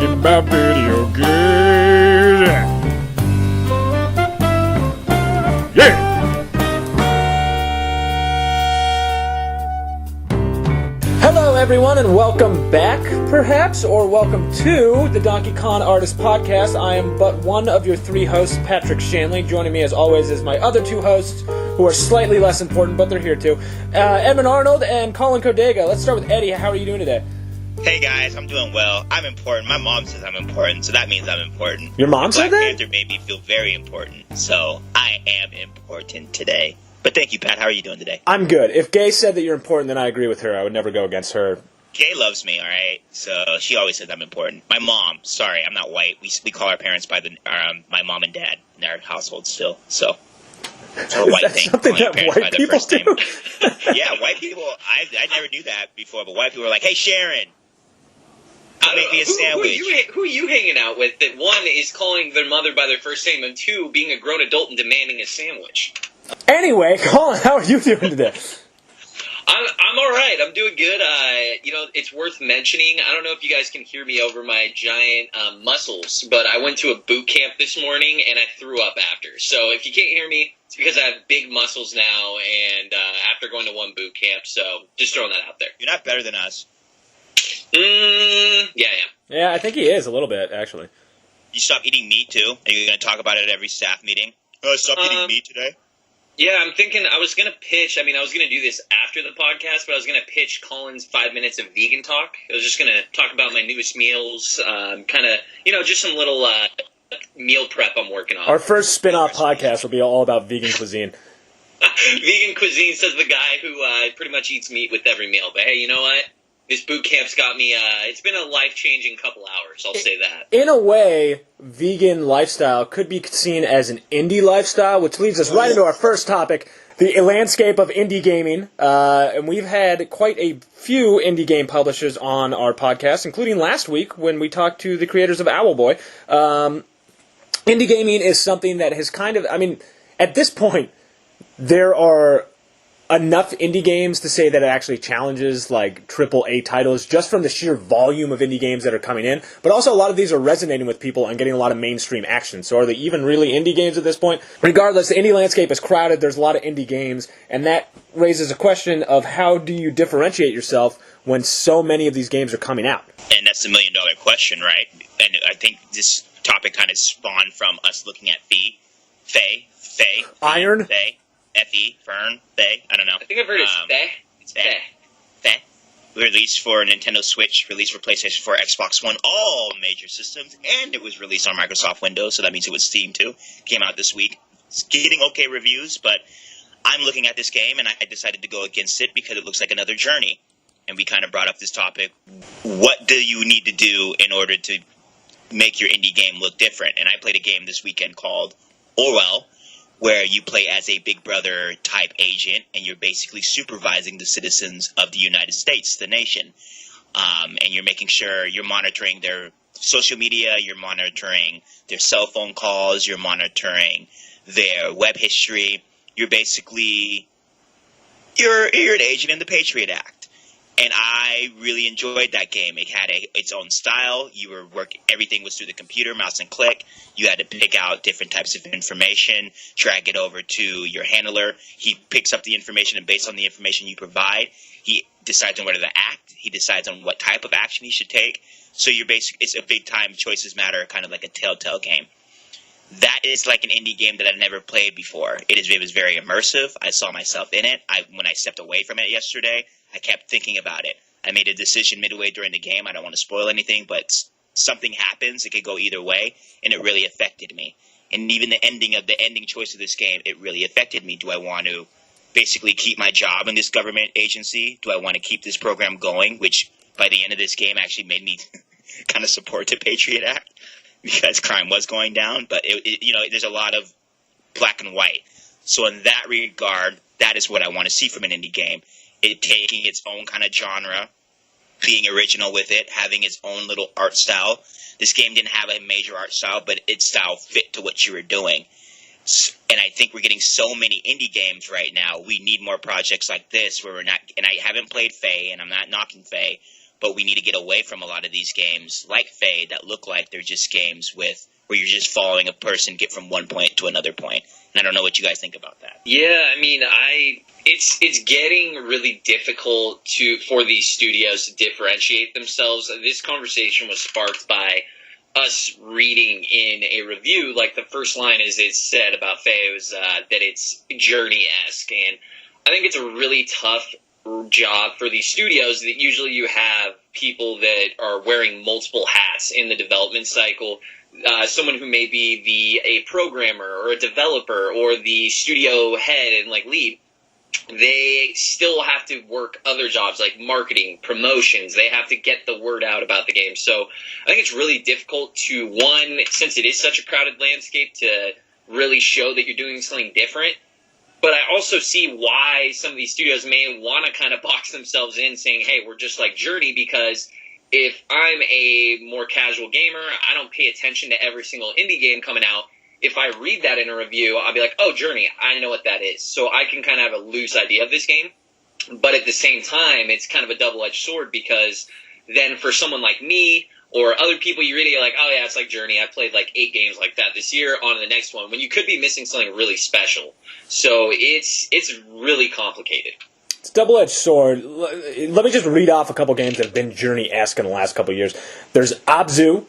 talking about video games. Yeah! Hello, everyone, and welcome back, perhaps, or welcome to the Donkey Kong Artist Podcast. I am but one of your three hosts, Patrick Shanley. Joining me, as always, is my other two hosts, who are slightly less important, but they're here too. Edmund Arnold and Collin Codega. Let's start with Eddie. How are you doing today? Hey guys, I'm doing well. I'm important. My mom says I'm important, so that means I'm important. Your mom said that? Black Panther made me feel very important, so I am important today. But thank you, Pat. How are you doing today? I'm good. If Gay said that you're important, then I agree with her. I would never go against her. Gay loves me, all right? So she always says I'm important. My mom, sorry, I'm not white. We call our parents by my mom and dad in our household still, so... It's a white thing. Something that white people do? Yeah, white people, I never knew that before, but white people are like, hey, Sharon, make me a sandwich. Who are you hanging out with that, one, is calling their mother by their first name, and two, being a grown adult and demanding a sandwich? Anyway, Collin, how are you doing today? I'm all right. I'm doing good. It's worth mentioning. I don't know if you guys can hear me over my giant muscles, but I went to a boot camp this morning and I threw up after. So if you can't hear me, it's because I have big muscles now, and after going to one boot camp. So just throwing that out there. You're not better than us. Yeah, I am. Yeah, I think he is a little bit, actually. You stop eating meat too? Are you going to talk about it at every staff meeting? Oh, I stopped eating meat today. Yeah, I'm thinking I was going to pitch. I was going to do this after the podcast, but I was going to pitch Collin's 5 minutes of vegan talk. I was just going to talk about my newest meals, just some little meal prep I'm working on. Our first spin-off podcast will be all about vegan cuisine. Vegan cuisine, says the guy who pretty much eats meat with every meal. But hey, you know what? This boot camp's got me, it's been a life-changing couple hours, I'll say that. In a way, vegan lifestyle could be seen as an indie lifestyle, which leads us right into our first topic, the landscape of indie gaming. And we've had quite a few indie game publishers on our podcast, including last week when we talked to the creators of Owlboy. Indie gaming is something that has at this point, there are enough indie games to say that it actually challenges like AAA titles just from the sheer volume of indie games that are coming in. But also a lot of these are resonating with people and getting a lot of mainstream action. So are they even really indie games at this point? Regardless, the indie landscape is crowded. There's a lot of indie games. And that raises a question of how do you differentiate yourself when so many of these games are coming out? And that's the million-dollar question, right? And I think this topic kind of spawned from us looking at Faye, Iron? Faye. F-E, Fern, Faye, I don't know. I think I've heard it's Faye. Released for Nintendo Switch, released for PlayStation 4, Xbox One, all major systems, and it was released on Microsoft Windows, so that means it was Steam too. Came out this week. It's getting okay reviews, but I'm looking at this game, and I decided to go against it because it looks like another journey. And we kind of brought up this topic. What do you need to do in order to make your indie game look different? And I played a game this weekend called Orwell, where you play as a Big Brother type agent, and you're basically supervising the citizens of the United States, the nation. And you're making sure you're monitoring their social media, you're monitoring their cell phone calls, you're monitoring their web history. You're basically, you're an agent in the Patriot Act. And I really enjoyed that game. It had its own style. Everything was through the computer, mouse and click. You had to pick out different types of information, drag it over to your handler. He picks up the information, and based on the information you provide, he decides on whether to act. He decides on what type of action he should take. So it's a big time choices matter, kind of like a Telltale game. That is like an indie game that I've never played before. It was very immersive. I saw myself in it. When I stepped away from it yesterday, I kept thinking about it. I made a decision midway during the game. I don't want to spoil anything, but something happens. It could go either way, and it really affected me. And even the ending choice of this game, it really affected me. Do I want to basically keep my job in this government agency? Do I want to keep this program going, which by the end of this game actually made me kind of support the Patriot Act because crime was going down. But, there's a lot of black and white. So in that regard, that is what I want to see from an indie game. It taking its own kind of genre, being original with it, having its own little art style. This game didn't have a major art style, but its style fit to what you were doing. And I think we're getting so many indie games right now. We need more projects like this where we're not – and I haven't played Faye, and I'm not knocking Faye, but we need to get away from a lot of these games like Fade that look like they're just games where you're just following a person get from one point to another point. And I don't know what you guys think about that. Yeah, I mean, it's getting really difficult for these studios to differentiate themselves. This conversation was sparked by us reading in a review. Like, the first line is it said about Faye was that it's Journey-esque, and I think it's a really tough job for these studios that usually you have people that are wearing multiple hats in the development cycle. Someone who may be a programmer or a developer or the studio head and like lead, they still have to work other jobs like marketing, promotions. They have to get the word out about the game. So I think it's really difficult to, one, since it is such a crowded landscape, to really show that you're doing something different. But I also see why some of these studios may want to kind of box themselves in saying, hey, we're just like Journey, because if I'm a more casual gamer, I don't pay attention to every single indie game coming out. If I read that in a review, I'll be like, oh, Journey, I know what that is. So I can kind of have a loose idea of this game. But at the same time, it's kind of a double-edged sword, because then for someone like me or other people, you really are like, oh, yeah, it's like Journey. I played like 8 games like that this year, on to the next one, when you could be missing something really special. So it's really complicated. It's a double-edged sword. Let me just read off a couple games that have been Journey-esque in the last couple of years. There's Abzu,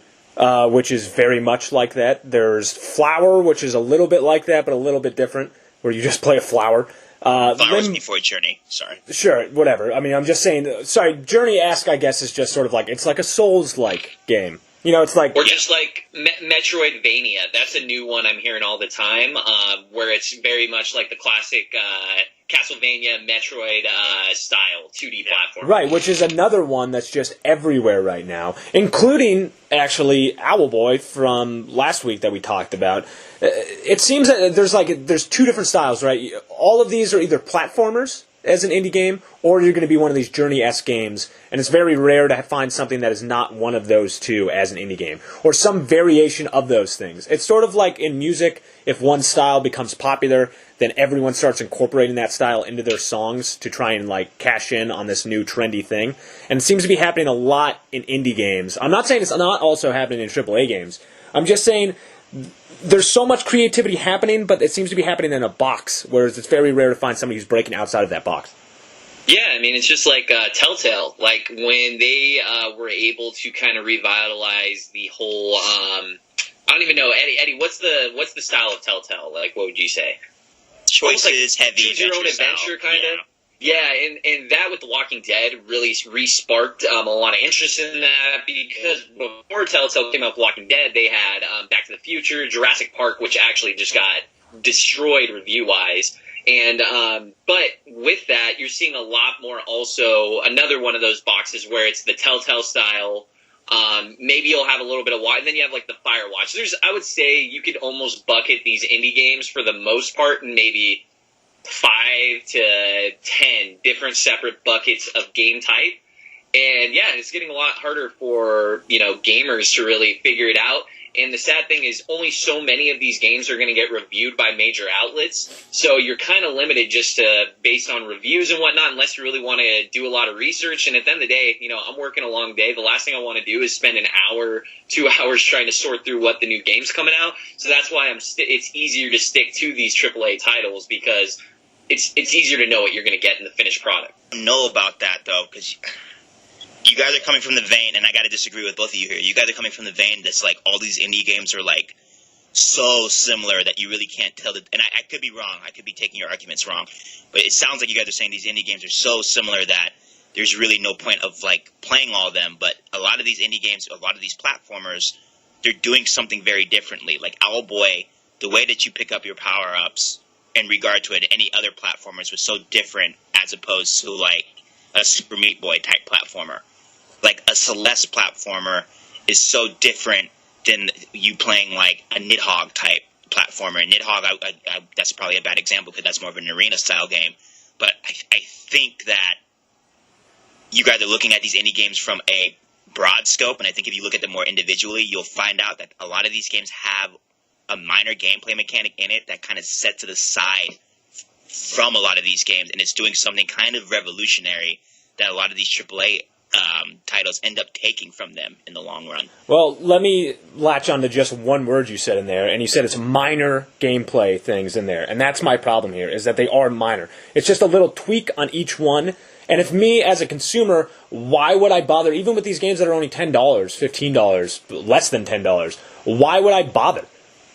which is very much like that. There's Flower, which is a little bit like that, but a little bit different, where you just play a flower. Flowers before Journey, sorry. Sure, whatever. I mean, I'm just saying, sorry, Journey-esque, I guess, is just sort of like, it's like a Souls-like game. You know, it's like... Or just like Metroidvania. That's a new one I'm hearing all the time, where it's very much like the classic Castlevania, Metroid style 2D platform. Right, which is another one that's just everywhere right now, including, actually, Owlboy from last week that we talked about. It seems that there's 2 different styles, right? All of these are either platformers as an indie game, or you're going to be one of these Journey-esque games, and it's very rare to find something that is not one of those 2 as an indie game, or some variation of those things. It's sort of like in music, if one style becomes popular, then everyone starts incorporating that style into their songs to try and like cash in on this new trendy thing. And it seems to be happening a lot in indie games. I'm not saying it's not also happening in AAA games. I'm just saying there's so much creativity happening, but it seems to be happening in a box, whereas it's very rare to find somebody who's breaking outside of that box. Yeah, I mean, it's just like Telltale. Like, when they were able to kind of revitalize the whole... I don't even know, Eddie, what's the style of Telltale? Like, what would you say? Choices, like heavy choose your own adventure, kind of. Yeah, and that with The Walking Dead really re-sparked a lot of interest in that, because before Telltale came out with Walking Dead, they had Back to the Future, Jurassic Park, which actually just got destroyed review-wise. And but with that, you're seeing a lot more also, another one of those boxes where it's the Telltale style. Maybe you'll have a little bit of watch, and then you have like the Firewatch. I would say you could almost bucket these indie games for the most part in maybe 5 to 10 different separate buckets of game type. And yeah, it's getting a lot harder for, gamers to really figure it out. And the sad thing is only so many of these games are going to get reviewed by major outlets. So you're kind of limited just based on reviews and whatnot, unless you really want to do a lot of research. And at the end of the day, I'm working a long day. The last thing I want to do is spend an hour, 2 hours trying to sort through what the new game's coming out. So that's why it's easier to stick to these AAA titles, because it's easier to know what you're going to get in the finished product. I don't know about that, though, because you guys are coming from the vein, and I got to disagree with both of you here. You guys are coming from the vein that's like all these indie games are like so similar that you really can't tell. And I could be wrong. I could be taking your arguments wrong. But it sounds like you guys are saying these indie games are so similar that there's really no point of like playing all of them. But a lot of these indie games, a lot of these platformers, they're doing something very differently. Like Owlboy, the way that you pick up your power-ups in regard to it, any other platformers was so different as opposed to like a Super Meat Boy type platformer. Like a Celeste platformer is so different than you playing like a Nidhogg type platformer. Nidhogg, that's probably a bad example because that's more of an arena style game. But I think that you guys are looking at these indie games from a broad scope, and I think if you look at them more individually, you'll find out that a lot of these games have a minor gameplay mechanic in it that kind of set to the side from a lot of these games, and it's doing something kind of revolutionary that a lot of these AAA titles end up taking from them in the long run. Well, let me latch on to just one word you said in there, and you said it's minor gameplay things in there, and that's my problem here, is that they are minor. It's just a little tweak on each one, and if me, as a consumer, why would I bother, even with these games that are only $10, $15, less than $10, why would I bother?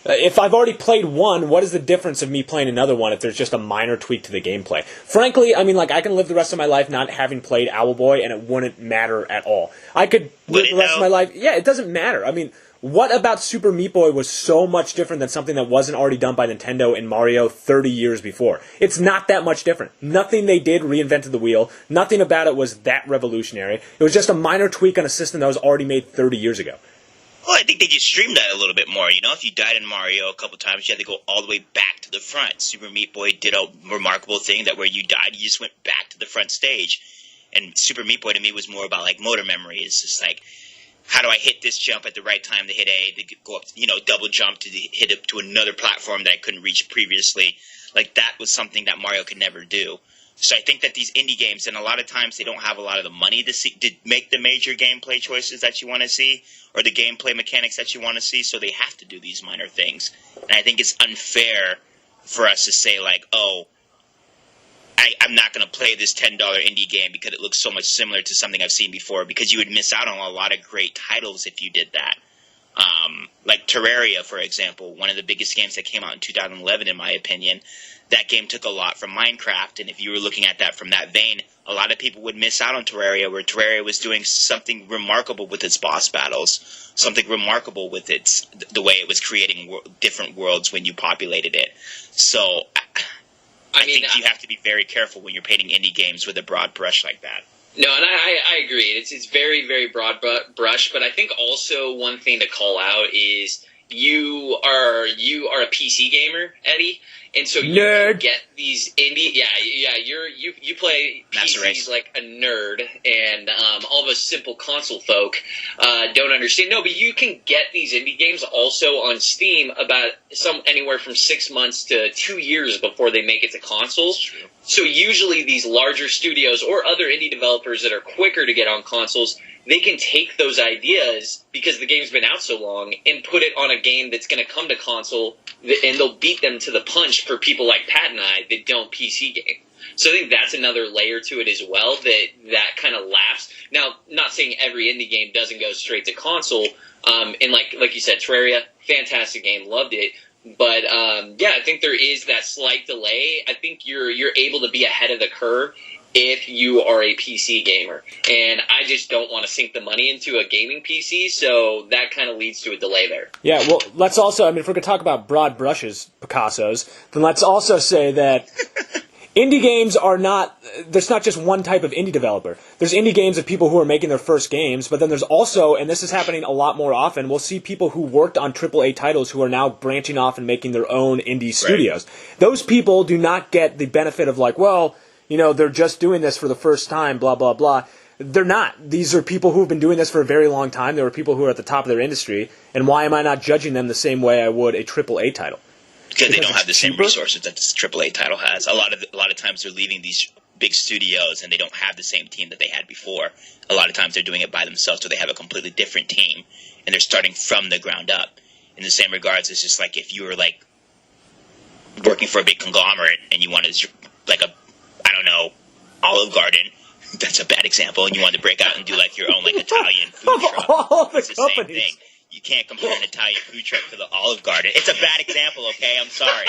If I've already played one, what is the difference of me playing another one if there's just a minor tweak to the gameplay? Frankly, I mean, like, I can live the rest of my life not having played Owlboy, and it wouldn't matter at all. I could live the rest of my life... Yeah, it doesn't matter. I mean, what about Super Meat Boy was so much different than something that wasn't already done by Nintendo and Mario 30 years before? It's not that much different. Nothing they did reinvented the wheel. Nothing about it was that revolutionary. It was just a minor tweak on a system that was already made 30 years ago. Well, I think they just streamlined that a little bit more. You know, if you died in Mario a couple times, you had to go all the way back to the front. Super Meat Boy did a remarkable thing that where you died, you just went back to the front stage. And Super Meat Boy to me was more about like motor memory. It's just like, how do I hit this jump at the right time to hit A, to go up, you know, double jump to hit it to another platform that I couldn't reach previously. Like, that was something that Mario could never do. So I think that these indie games, and a lot of times they don't have a lot of the money to make the major gameplay choices that you want to see, or the gameplay mechanics that you want to see, so they have to do these minor things. And I think it's unfair for us to say, like, oh, I'm not going to play this $10 indie game because it looks so much similar to something I've seen before, because you would miss out on a lot of great titles if you did that. Like Terraria, for example, one of the biggest games that came out in 2011, in my opinion. That game took a lot from Minecraft, and if you were looking at that from that vein, a lot of people would miss out on Terraria, where Terraria was doing something remarkable with its boss battles, something remarkable with the way it was creating different worlds when you populated it. So I think you have to be very careful when you're painting indie games with a broad brush like that. No, and I agree. It's very, very broad brush, but I think also one thing to call out is you are a PC gamer, Eddie, and so you get these indie. Yeah, you play PCs like a nerd, and all of us simple console folk don't understand. No, but you can get these indie games also on Steam about anywhere from 6 months to 2 years before they make it to consoles. So usually these larger studios or other indie developers that are quicker to get on consoles, they can take those ideas, because the game's been out so long, and put it on a game that's going to come to console, and they'll beat them to the punch for people like Pat and I that don't PC game. So I think that's another layer to it as well, that kind of laughs. Now, not saying every indie game doesn't go straight to console, and like you said, Terraria, fantastic game, loved it. But yeah, I think there is that slight delay. I think you're able to be ahead of the curve if you are a PC gamer. And I just don't want to sink the money into a gaming PC, so that kind of leads to a delay there. Yeah, well, let's also, I mean, if we're going to talk about broad brushes, Picassos, then let's also say that indie games are not, there's not just one type of indie developer. There's indie games of people who are making their first games, but then there's also, and this is happening a lot more often, we'll see people who worked on AAA titles who are now branching off and making their own indie studios. Right. Those people do not get the benefit of like, well, you know, they're just doing this for the first time, blah, blah, blah. They're not. These are people who have been doing this for a very long time. There are people who are at the top of their industry, and why am I not judging them the same way I would a AAA title? Because they don't have the same resources that this AAA title has. A lot of times they're leaving these big studios and they don't have the same team that they had before. A lot of times they're doing it by themselves, so they have a completely different team, and they're starting from the ground up. In the same regards, it's just like if you were like working for a big conglomerate and you wanted like a, I don't know, Olive Garden. That's a bad example, and you wanted to break out and do like your own like Italian food truck. It's the same thing. You can't compare an Italian food truck to the Olive Garden. It's a bad example, okay? I'm sorry.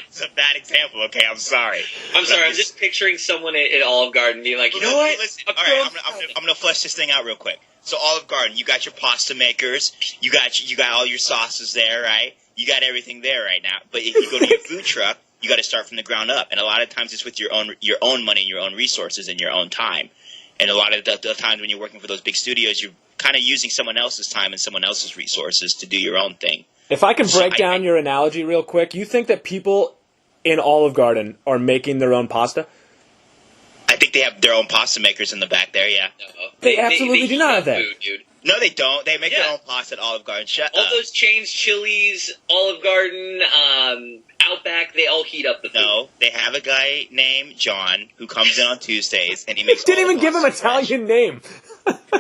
It's a bad example, okay? I'm sorry. I'm just picturing someone at Olive Garden being like, you know what? Listen, all right, I'm gonna flesh this thing out real quick. So Olive Garden, you got your pasta makers, you got all your sauces there, right? You got everything there right now. But if you go to your food truck, you got to start from the ground up, and a lot of times it's with your own money, and your own resources, and your own time. And a lot of the times when you're working for those big studios, you're kind of using someone else's time and someone else's resources to do your own thing. If I can break down your analogy real quick, you think that people in Olive Garden are making their own pasta? I think they have their own pasta makers in the back there, yeah. No, they absolutely do not have that. Food, dude. No, they don't. They make their own pasta at Olive Garden. Shut All up. those chains, Chili's, Olive Garden, Outback, they all heat up the food. No, they have a guy named John who comes in on Tuesdays, and he makes. Didn't even give him an Italian name.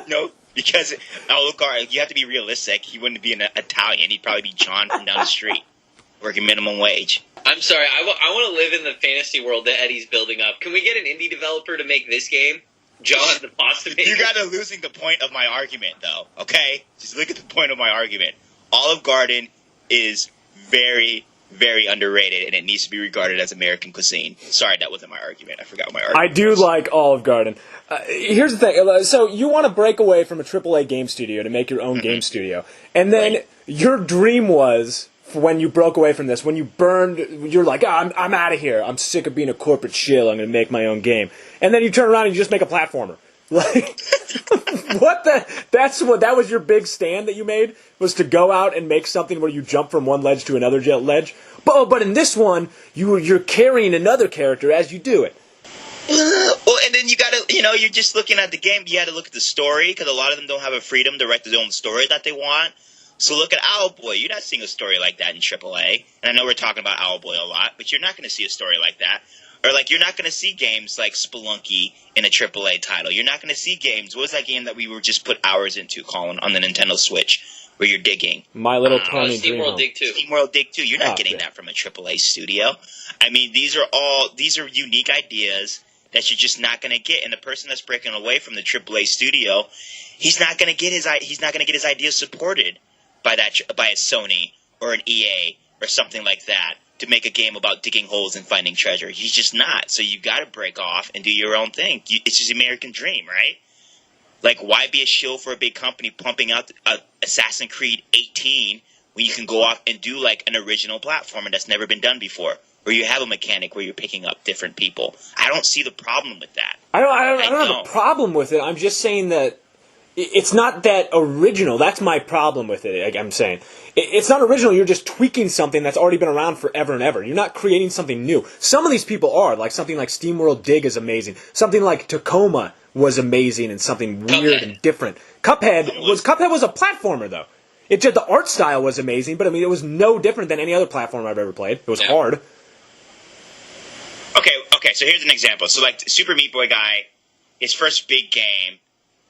No, because you have to be realistic. He wouldn't be an Italian. He'd probably be John from down the street, working minimum wage. I'm sorry, I want to live in the fantasy world that Eddie's building up. Can we get an indie developer to make this game? John the pasta maker? You guys are losing the point of my argument, though, okay? Just look at the point of my argument. Olive Garden is very, very underrated, and it needs to be regarded as American cuisine. Sorry, that wasn't my argument. I forgot my argument. I do like Olive Garden. Here's the thing. So you want to break away from a AAA game studio to make your own game studio. And then your dream was, when you broke away from this, when you burned, you're like, I'm out of here. I'm sick of being a corporate shill. I'm going to make my own game. And then you turn around and you just make a platformer. Like, that was your big stand that you made, was to go out and make something where you jump from one ledge to another ledge. But in this one, you're carrying another character as you do it. Well, and then you gotta, you're just looking at the game. You gotta look at the story, because a lot of them don't have a freedom to write their own story that they want. So look at Owlboy. You're not seeing a story like that in AAA. And I know we're talking about Owlboy a lot, but you're not going to see a story like that. Or, you're not going to see games like Spelunky in a AAA title. You're not going to see games. What was that game that we were just put hours into, Collin, on the Nintendo Switch, where you're digging? My Little Pony Dream SteamWorld Dig 2. SteamWorld Dig 2. You're not getting that from a AAA studio. I mean, these are unique ideas that you're just not going to get. And the person that's breaking away from the AAA studio, he's not going to get his ideas supported by a Sony or an EA or something like that to make a game about digging holes and finding treasure. He's just not. So you got to break off and do your own thing. It's just the American dream, right? Why be a shill for a big company pumping out Assassin's Creed 18 when you can go off and do an original platformer that's never been done before, or you have a mechanic where you're picking up different people? I don't see the problem with that. I don't have a problem with it. I'm just saying that it's not that original. That's my problem with it, I'm saying. It's not original. You're just tweaking something that's already been around forever and ever. You're not creating something new. Some of these people are. Something like SteamWorld Dig is amazing. Something like Tacoma was amazing and something weird and different. Cuphead was a platformer, though. It just, the art style was amazing, but it was no different than any other platformer I've ever played. It was hard. Okay, so here's an example. So, Super Meat Boy guy, his first big game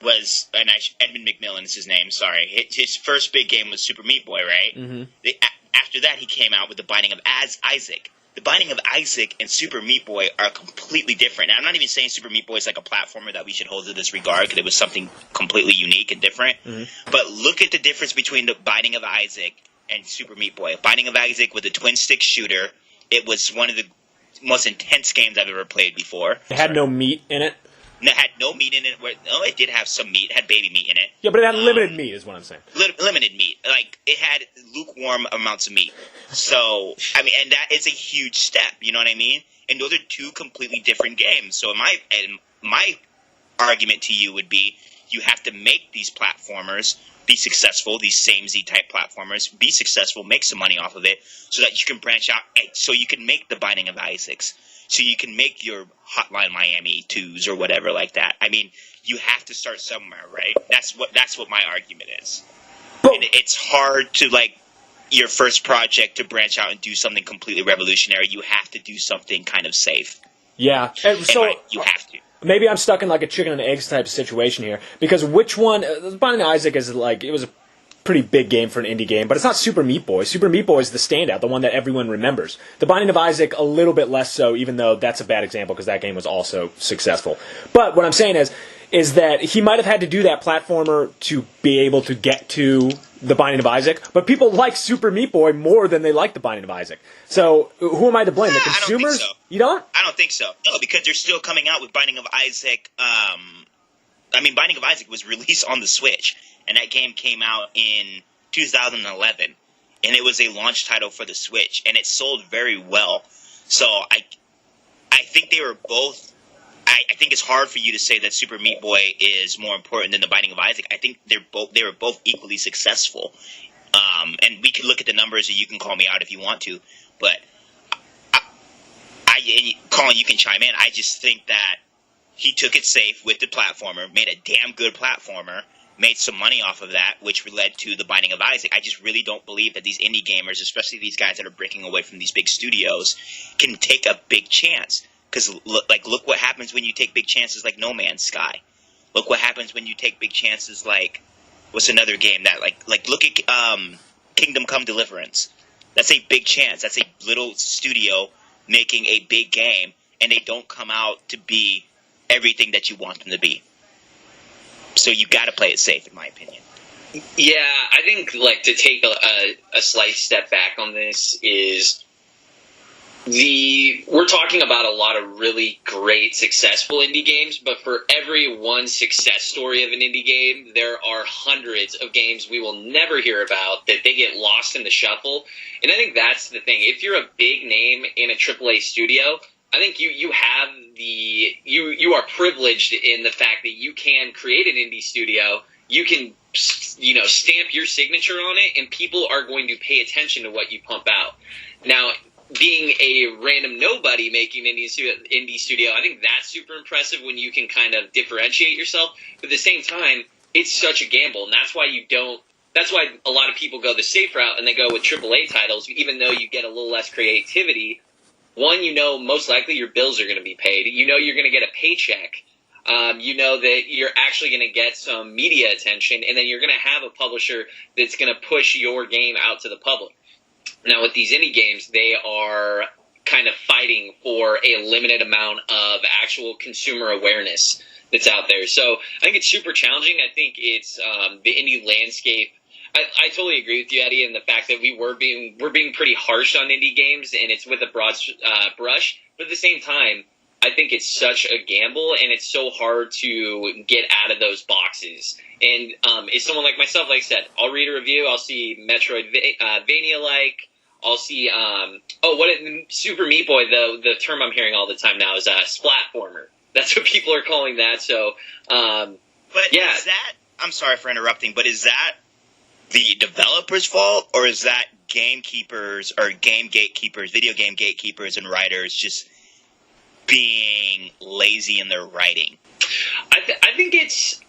was, and Edmund McMillan is his name, sorry. His first big game was Super Meat Boy, right? Mm-hmm. After that, he came out with The Binding of Isaac. The Binding of Isaac and Super Meat Boy are completely different. And I'm not even saying Super Meat Boy is like a platformer that we should hold to this regard, because it was something completely unique and different. Mm-hmm. But look at the difference between The Binding of Isaac and Super Meat Boy. Binding of Isaac was a twin-stick shooter. It was one of the most intense games I've ever played before. It had no meat in it? It had no meat in it. It did have some meat. It had baby meat in it. Yeah, but it had limited meat, is what I'm saying. Limited meat. It had lukewarm amounts of meat. So, and that is a huge step. You know what I mean? And those are two completely different games. So, my argument to you would be, you have to make these platformers be successful, these same Z-type platformers, be successful, make some money off of it, so that you can branch out, so you can make The Binding of Isaacs. So you can make your Hotline Miami 2s or whatever like that. You have to start somewhere, right? That's what my argument is. And it's hard to, your first project to branch out and do something completely revolutionary. You have to do something kind of safe. Yeah. You have to. Maybe I'm stuck in a chicken and eggs type of situation here. Because which one... Binding of Isaac is it was a pretty big game for an indie game, but it's not Super Meat Boy. Super Meat Boy is the standout, the one that everyone remembers. The Binding of Isaac, a little bit less so, even though that's a bad example because that game was also successful. But what I'm saying is that he might have had to do that platformer to be able to get to The Binding of Isaac, but people like Super Meat Boy more than they like The Binding of Isaac. So who am I to blame? The consumers? I don't think so. You don't? I don't think so. No, because they're still coming out with Binding of Isaac. Binding of Isaac was released on the Switch, and that game came out in 2011, and it was a launch title for the Switch, and it sold very well. So I think they were both. I think it's hard for you to say that Super Meat Boy is more important than The Binding of Isaac. I think they were both equally successful. And we can look at the numbers, and you can call me out if you want to. But Collin, you can chime in. I just think that he took it safe with the platformer, made a damn good platformer, made some money off of that, which led to The Binding of Isaac. I just really don't believe that these indie gamers, especially these guys that are breaking away from these big studios, can take a big chance. Because look what happens when you take big chances like No Man's Sky. Look what happens when you take big chances like, what's another game that like look at Kingdom Come Deliverance. That's a big chance. That's a little studio making a big game, and they don't come out to be everything that you want them to be. So you got to play it safe, in my opinion. Yeah, I think like to take a slight step back on this is we're talking about a lot of really great, successful indie games, but for every one success story of an indie game, there are hundreds of games we will never hear about that they get lost in the shuffle. And I think that's the thing. If you're a big name in a AAA studio, I think you have you are privileged in the fact that you can create an indie studio. You can, stamp your signature on it, and people are going to pay attention to what you pump out. Now, being a random nobody making an indie studio, I think that's super impressive when you can kind of differentiate yourself. But at the same time, it's such a gamble, and that's why that's why a lot of people go the safe route and they go with AAA titles, even though you get a little less creativity. One, most likely your bills are going to be paid. You're going to get a paycheck. That you're actually going to get some media attention, and then you're going to have a publisher that's going to push your game out to the public. Now, with these indie games, they are kind of fighting for a limited amount of actual consumer awareness that's out there. So I think it's super challenging. I think it's the indie landscape. I totally agree with you, Eddie, in the fact that we're being pretty harsh on indie games, and it's with a broad brush. But at the same time, I think it's such a gamble, and it's so hard to get out of those boxes. And as someone like myself, like I said, I'll read a review. I'll see Metroidvania-like. I'll see Super Meat Boy. The term I'm hearing all the time now is splatformer. That's what people are calling that. So, but yeah. Is that? I'm sorry for interrupting, but is that the developer's fault, or is that gamekeepers or game gatekeepers, video game gatekeepers and writers just being lazy in their writing? I think it's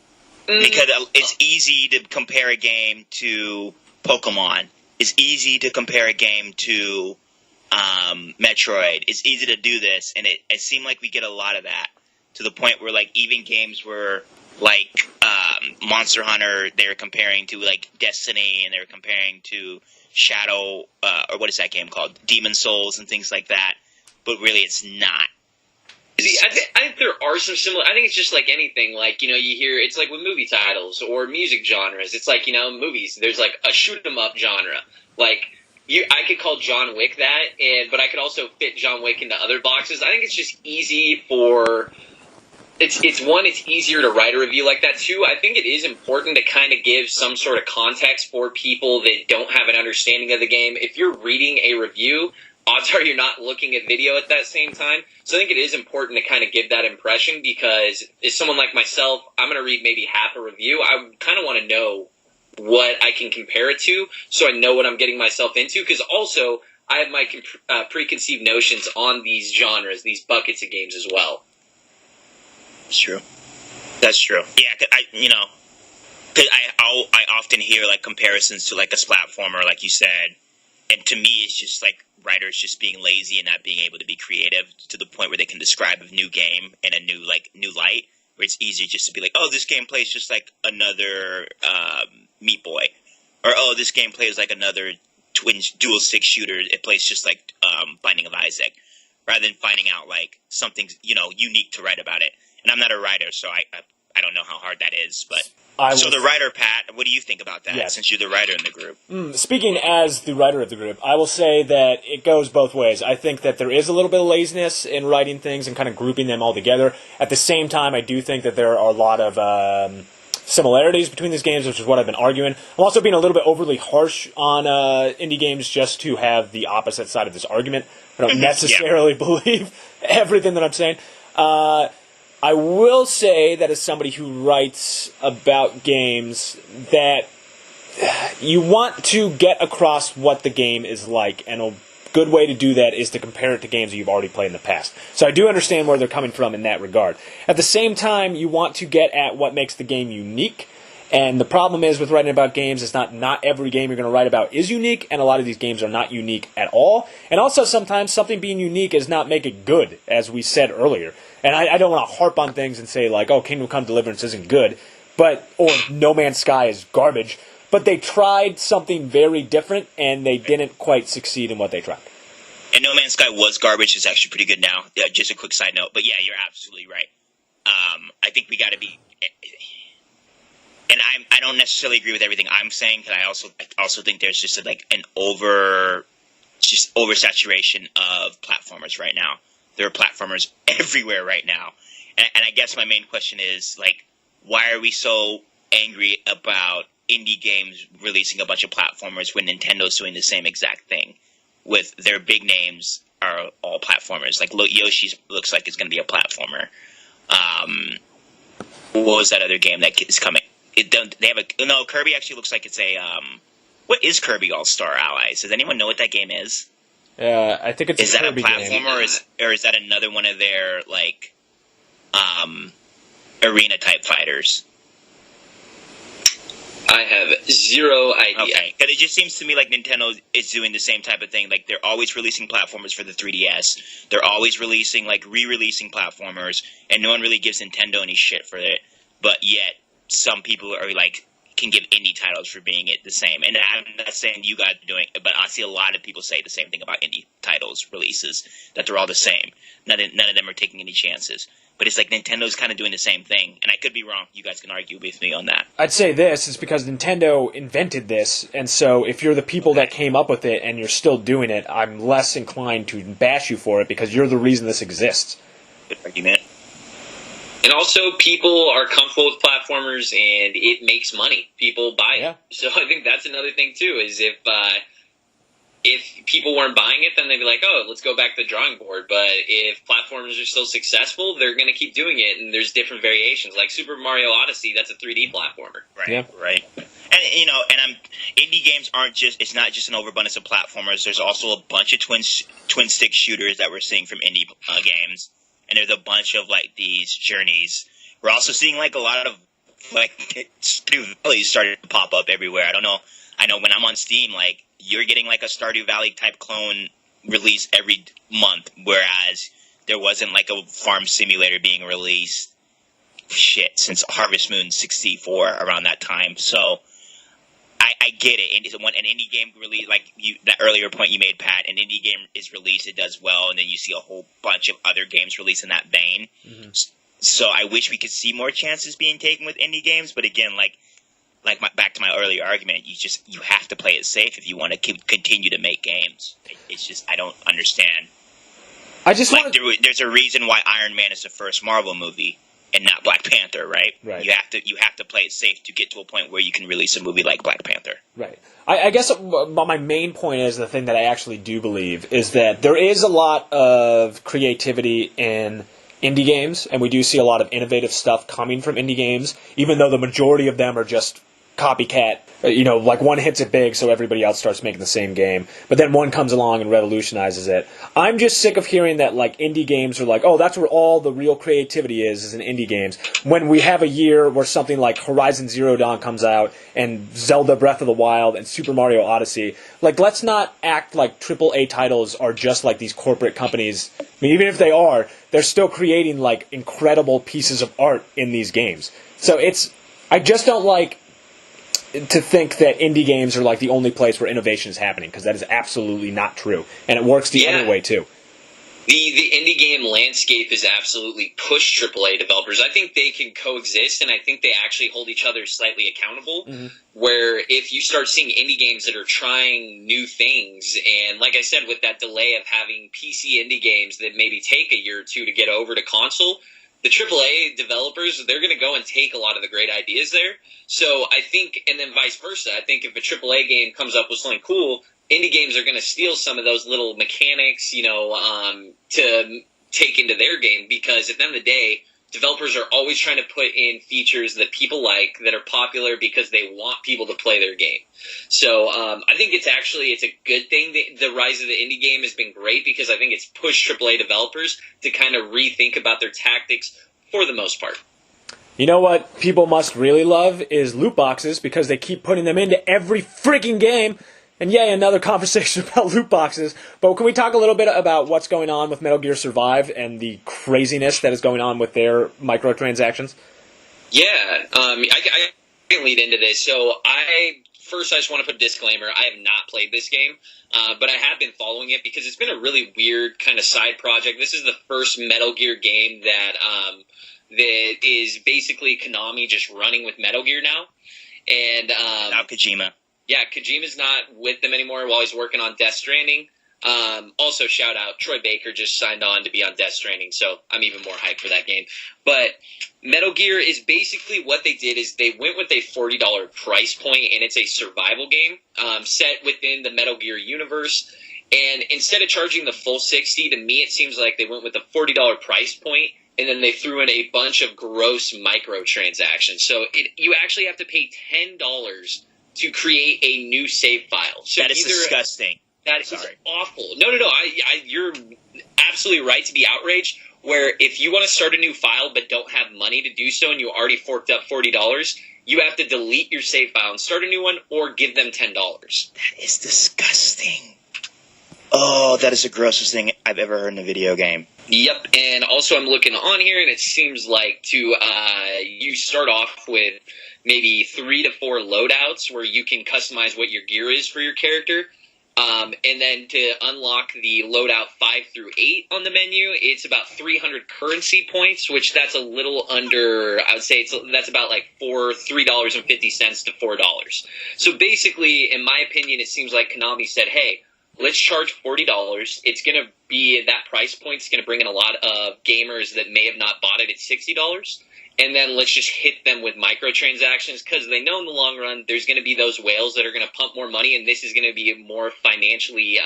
because it's easy to compare a game to Pokemon. It's easy to compare a game to Metroid. It's easy to do this, and it seemed like we get a lot of that, to the point where like even games were like Monster Hunter, they were comparing to like Destiny, and they were comparing to Shadow, or what is that game called? Demon Souls and things like that. But really, it's not. See, I think there are some similar. I think it's just like anything. Like, you hear it's like with movie titles or music genres. It's like, movies. There's like a shoot 'em up genre. Like I could call John Wick that, but I could also fit John Wick into other boxes. I think it's just easy for. It's easier to write a review like that. Two, I think it is important to kind of give some sort of context for people that don't have an understanding of the game. If you're reading a review, odds are you're not looking at video at that same time. So I think it is important to kind of give that impression, because as someone like myself, I'm going to read maybe half a review. I kind of want to know what I can compare it to, so I know what I'm getting myself into, because also I have my preconceived notions on these genres, these buckets of games as well. That's true. That's true. Yeah, because I often hear like comparisons to like a splatformer, like you said, and to me it's just like writers just being lazy and not being able to be creative to the point where they can describe a new game in a new light, where it's easier just to be like, oh, this game plays just like another Meat Boy, or oh, this game plays like another dual stick shooter. It plays just like Binding of Isaac, rather than finding out like something unique to write about it. And I'm not a writer, so I don't know how hard that is. But so the writer, Pat, what do you think about that? Yes. Since you're the writer in the group. Speaking as the writer of the group, I will say that it goes both ways. I think that there is a little bit of laziness in writing things and kind of grouping them all together. At the same time, I do think that there are a lot of similarities between these games, which is what I've been arguing. I'm also being a little bit overly harsh on indie games just to have the opposite side of this argument. I don't necessarily believe everything that I'm saying. I will say that as somebody who writes about games, that you want to get across what the game is like, and a good way to do that is to compare it to games that you've already played in the past. So I do understand where they're coming from in that regard. At the same time, you want to get at what makes the game unique, And the problem is with writing about games is not every game you're going to write about is unique, and a lot of these games are not unique at all. And also sometimes something being unique is not make it good, as we said earlier. And I don't want to harp on things and say like, oh, Kingdom Come Deliverance isn't good, or No Man's Sky is garbage. But they tried something very different, and they didn't quite succeed in what they tried. And No Man's Sky was garbage. It's actually pretty good now. Yeah, just a quick side note. But yeah, you're absolutely right. I think we got to be... And I don't necessarily agree with everything I'm saying, because I also think there's just an oversaturation of platformers right now. There are platformers everywhere right now. And I guess my main question is, like, why are we so angry about indie games releasing a bunch of platformers when Nintendo's doing the same exact thing with their big names are all platformers? Like, Yoshi looks like it's going to be a platformer. What was that other game that is coming? Kirby actually looks like it's a what is Kirby All-Star Allies? Does anyone know what that game is? I think it's a Kirby platformer, or is that another one of their arena type fighters? I have zero idea. Okay, because it just seems to me like Nintendo is doing the same type of thing. Like, they're always releasing platformers for the 3DS. They're always releasing, re-releasing platformers, and no one really gives Nintendo any shit for it. But yet, some people are can give indie titles for being it the same. And I'm not saying you guys are doing it, but I see a lot of people say the same thing about indie titles releases, that they're all the same. None of them are taking any chances. But it's like Nintendo's kind of doing the same thing. And I could be wrong. You guys can argue with me on that. I'd say this is because Nintendo invented this, and so if you're the people that came up with it and you're still doing it, I'm less inclined to bash you for it because you're the reason this exists. Good argument. And also, people are comfortable with platformers, and it makes money. People buy it. So I think that's another thing, too, is if people weren't buying it, then they'd be like, oh, let's go back to the drawing board. But if platformers are still successful, they're going to keep doing it, and there's different variations. Like Super Mario Odyssey, that's a 3D platformer. Right. And indie games it's not just an overabundance of platformers. There's also a bunch of twin stick shooters that we're seeing from indie games. And there's a bunch of these journeys. We're also seeing a lot of Stardew Valley starting to pop up everywhere. I don't know. I know when I'm on Steam, you're getting a Stardew Valley type clone release every month, whereas there wasn't a farm simulator being released since Harvest Moon 64 around that time. So I get it. And when an indie game release, that earlier point you made, Pat, an indie game is released, it does well, and then you see a whole bunch of other games released in that vein. Mm-hmm. So I wish we could see more chances being taken with indie games, but again, back to my earlier argument, you have to play it safe if you want to continue to make games. It's just, I don't understand. There's a reason why Iron Man is the first Marvel movie and not Black Panther, right? Right. You have to play it safe to get to a point where you can release a movie like Black Panther. Right. I guess my main point is the thing that I actually do believe is that there is a lot of creativity in indie games, and we do see a lot of innovative stuff coming from indie games, even though the majority of them are just copycat. One hits it big, so everybody else starts making the same game. But then one comes along and revolutionizes it. I'm just sick of hearing that indie games are oh, that's where all the real creativity is in indie games. When we have a year where something like Horizon Zero Dawn comes out, and Zelda Breath of the Wild, and Super Mario Odyssey, let's not act like AAA titles are just like these corporate companies. I mean, even if they are, they're still creating incredible pieces of art in these games. So I just don't to think that indie games are the only place where innovation is happening, because that is absolutely not true, and it works the other way too. The indie game landscape is absolutely pushed AAA developers. I think they can coexist, and I think they actually hold each other slightly accountable. Mm-hmm. Where if you start seeing indie games that are trying new things, and like I said, with that delay of having PC indie games that maybe take a year or two to get over to console, the AAA developers, they're going to go and take a lot of the great ideas there. So I think, and then vice versa, I think if a AAA game comes up with something cool, indie games are going to steal some of those little mechanics, to take into their game, because at the end of the day, developers are always trying to put in features that people like, that are popular because they want people to play their game. So I think it's a good thing that the rise of the indie game has been great, because I think it's pushed AAA developers to kind of rethink about their tactics for the most part. You know what people must really love is loot boxes because they keep putting them into every freaking game. And yay, another conversation about loot boxes. But can we talk a little bit about what's going on with Metal Gear Survive and the craziness that is going on with their microtransactions? Yeah, I can lead into this. So I just want to put a disclaimer. I have not played this game, but I have been following it because it's been a really weird kind of side project. This is the first Metal Gear game that is basically Konami just running with Metal Gear now. And now Kojima. Yeah, Kojima's not with them anymore while he's working on Death Stranding. Also, shout out, Troy Baker just signed on to be on Death Stranding, so I'm even more hyped for that game. But Metal Gear is basically what they did is they went with a $40 price point, and it's a survival game set within the Metal Gear universe. And instead of charging the full $60, to me it seems like they went with a $40 price point, and then they threw in a bunch of gross microtransactions. So you actually have to pay $10 to create a new save file. So that is disgusting. That is awful. No. You're absolutely right to be outraged, where if you want to start a new file but don't have money to do so and you already forked up $40, you have to delete your save file and start a new one or give them $10. That is disgusting. Oh, that is the grossest thing I've ever heard in a video game. Yep, and also I'm looking on here, and it seems like you start off with maybe 3 to 4 loadouts where you can customize what your gear is for your character. And then to unlock the loadout 5 through 8 on the menu, it's about 300 currency points, which that's a little under, I would say that's about like $3.50 to $4. So basically, in my opinion, it seems like Konami said, hey, let's charge $40. It's going to be, that price point is going to bring in a lot of gamers that may have not bought it at $60. And then let's just hit them with microtransactions because they know in the long run there's going to be those whales that are going to pump more money, and this is going to be more financially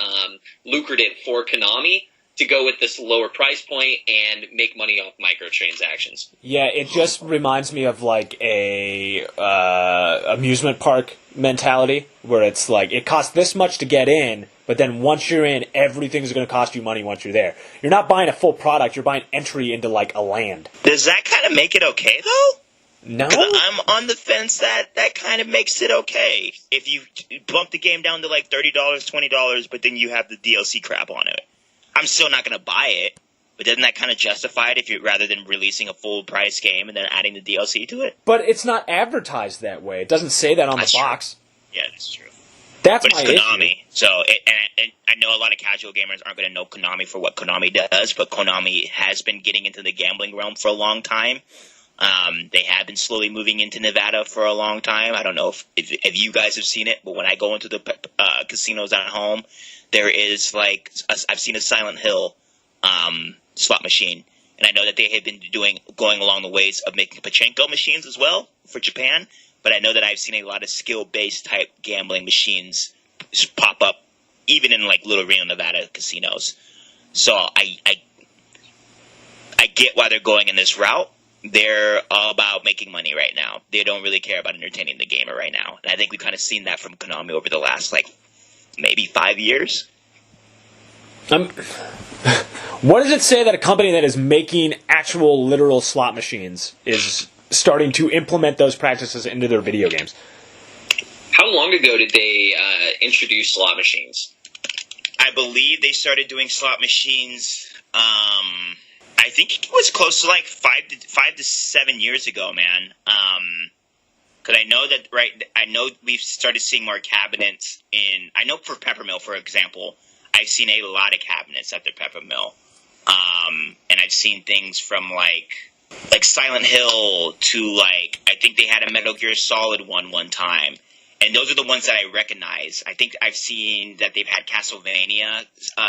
lucrative for Konami to go with this lower price point and make money off microtransactions. Yeah, it just reminds me of like a amusement park mentality where it's like it costs this much to get in, but then once you're in, everything's going to cost you money once you're there. You're not buying a full product, you're buying entry into like a land. Does that kind of make it okay, though? No. 'Cause I'm on the fence that kind of makes it okay. If you bump the game down to like $30, $20, but then you have the DLC crap on it. I'm still not going to buy it, but doesn't that kind of justify it if you rather than releasing a full price game and then adding the DLC to it? But it's not advertised that way. It doesn't say that on the box. Yeah, that's true. That's but my it's Konami, issue. so and I know a lot of casual gamers aren't going to know Konami for what Konami does, but Konami has been getting into the gambling realm for a long time. They have been slowly moving into Nevada for a long time. I don't know if you guys have seen it, but when I go into the casinos at home, there is I've seen a Silent Hill slot machine, and I know that they have been going along the ways of making pachinko machines as well for Japan. But I know that I've seen a lot of skill-based type gambling machines pop up, even in like Little Reno, Nevada casinos. So I get why they're going in this route. They're all about making money right now. They don't really care about entertaining the gamer right now. And I think we've kind of seen that from Konami over the last maybe 5 years. What does it say that a company that is making actual literal slot machines is starting to implement those practices into their video games? How long ago did they introduce slot machines? I believe they started doing slot machines. I think it was close to 5 to 7 years ago, man. Because I know we've started seeing more cabinets in. I know for Peppermill, for example, I've seen a lot of cabinets at the Peppermill, and I've seen things from like Silent Hill to I think they had a Metal Gear Solid one time. And those are the ones that I recognize. I think I've seen that they've had Castlevania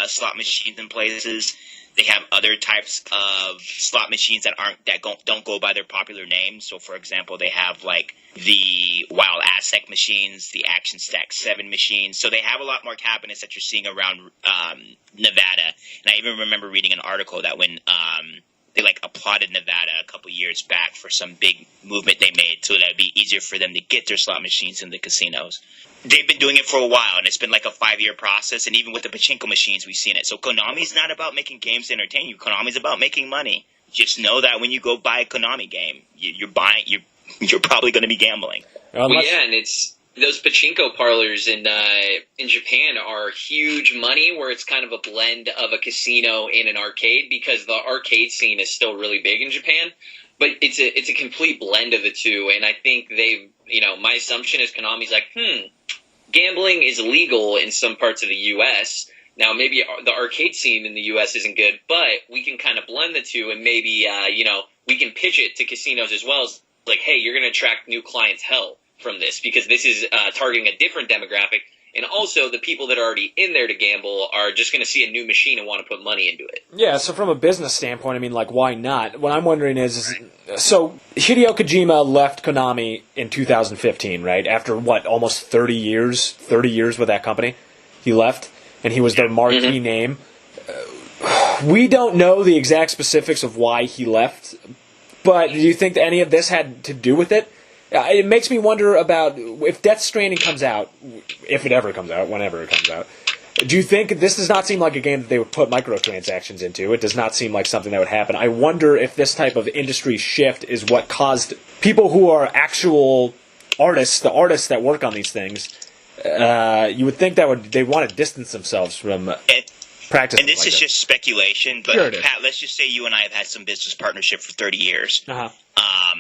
slot machines in places. They have other types of slot machines that don't go by their popular names. So, for example, they have the Wild Aztec machines, the Action Stack 7 machines. So they have a lot more cabinets that you're seeing around Nevada. And I even remember reading an article that when they applauded Nevada a couple years back for some big movement they made so that it'd be easier for them to get their slot machines in the casinos. They've been doing it for a while, and it's been a 5-year process, and even with the pachinko machines, we've seen it. So Konami's not about making games to entertain you. Konami's about making money. just know that when you go buy a Konami game, you're probably going to be gambling. Well, yeah, and it's those pachinko parlors in Japan are huge money, where it's kind of a blend of a casino and an arcade, because the arcade scene is still really big in Japan. But it's a complete blend of the two, and I think my assumption is Konami's like, gambling is illegal in some parts of the U.S. Now, maybe the arcade scene in the U.S. isn't good, but we can kind of blend the two, and maybe, we can pitch it to casinos as well as, like, hey, you're going to attract new clientele from this, because this is targeting a different demographic, and also the people that are already in there to gamble are just going to see a new machine and want to put money into it. Yeah, so from a business standpoint, I mean, like, why not? What I'm wondering is so Hideo Kojima left Konami in 2015, right? After, almost 30 years with that company? He left, and he was their marquee name. We don't know the exact specifics of why he left, but do you think that any of this had to do with it? It makes me wonder about if Death Stranding comes out, if it ever comes out, whenever it comes out. Do you think this does not seem like a game that they would put microtransactions into? It does not seem like something that would happen. I wonder if this type of industry shift is what caused people who are actual artists, the artists that work on these things, you would think that they want to distance themselves from practice. And this is just speculation, but Pat, let's just say you and I have had some business partnership for 30 years. Uh-huh.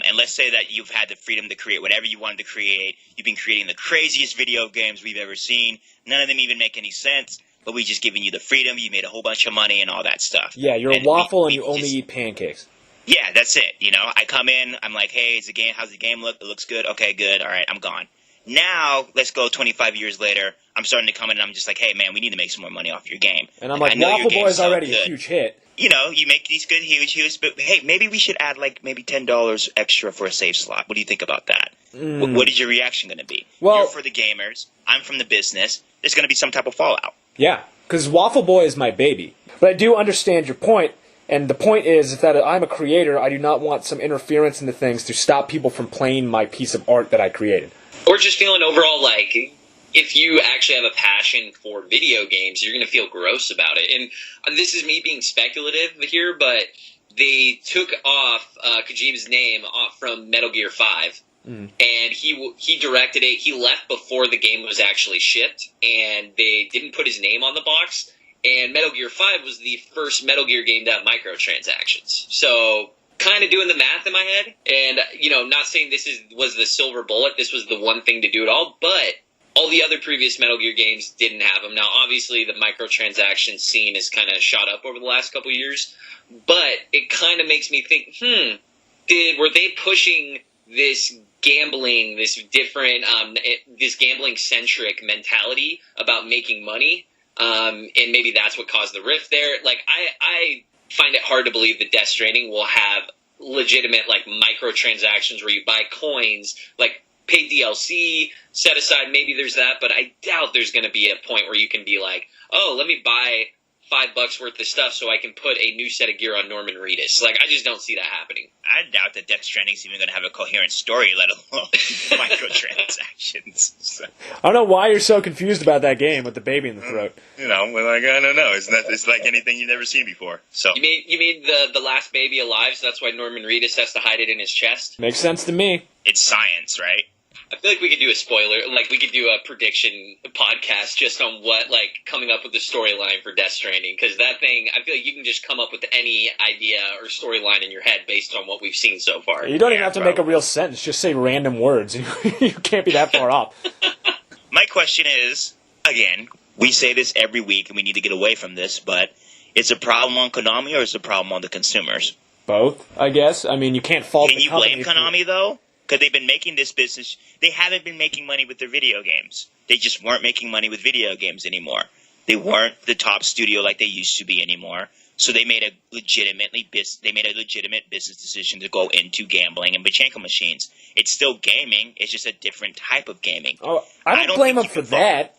And let's say that you've had the freedom to create whatever you wanted to create. You've been creating the craziest video games we've ever seen. None of them even make any sense, but we've just given you the freedom. You made a whole bunch of money and all that stuff. Yeah, you're a waffle and you only eat pancakes. Yeah, that's it. I come in, I'm like, hey, how's the game look? It looks good. Okay, good. All right, I'm gone. Now, let's go 25 years later. I'm starting to come in and I'm just like, hey, man, we need to make some more money off your game. And I'm like, Waffle Boy is already a huge hit. You make these good, huge, but hey, maybe we should add maybe $10 extra for a save slot. What do you think about that? What is your reaction going to be? Well, you're for the gamers. I'm from the business. There's going to be some type of fallout. Yeah, because Waffle Boy is my baby. But I do understand your point, and the point is that I'm a creator. I do not want some interference into things to stop people from playing my piece of art that I created. Or just feeling overall like, if you actually have a passion for video games, you're going to feel gross about it. And this is me being speculative here, but they took off Kojima's name off from Metal Gear 5. And he directed it. He left before the game was actually shipped, and they didn't put his name on the box. And Metal Gear 5 was the first Metal Gear game to have microtransactions. So kind of doing the math in my head, and not saying this was the silver bullet. This was the one thing to do it all, but all the other previous Metal Gear games didn't have them. Now, obviously, the microtransaction scene has kind of shot up over the last couple of years, but it kind of makes me think, were they pushing this gambling, this different, this gambling-centric mentality about making money, and maybe that's what caused the rift there? Like, I find it hard to believe that Death Stranding will have legitimate, microtransactions where you buy coins, pay DLC, set aside, maybe there's that, but I doubt there's going to be a point where you can be like, oh, let me buy $5 worth of stuff so I can put a new set of gear on Norman Reedus. I just don't see that happening. I doubt that Death Stranding's even going to have a coherent story, let alone microtransactions. So. I don't know why you're so confused about that game with the baby in the throat. I don't know. It's like anything you've never seen before. So you mean the last baby alive? So that's why Norman Reedus has to hide it in his chest. Makes sense to me. It's science, right? I feel like we could do a spoiler, we could do a prediction podcast just on what, coming up with the storyline for Death Stranding, because that thing, I feel like you can just come up with any idea or storyline in your head based on what we've seen so far. You don't even have to make a real sentence, just say random words. You can't be that far off. My question is, again, we say this every week and we need to get away from this, but is the problem on Konami or is the problem on the consumers? Both, I guess. I mean, you can't fault the company. Can you blame Konami, though? Because they've been making this business. They haven't been making money with their video games. They just weren't making money with video games anymore. They weren't the top studio like they used to be anymore. So they made a legitimate business decision to go into gambling and pachinko machines. It's still gaming. It's just a different type of gaming. Oh, I don't blame them for that.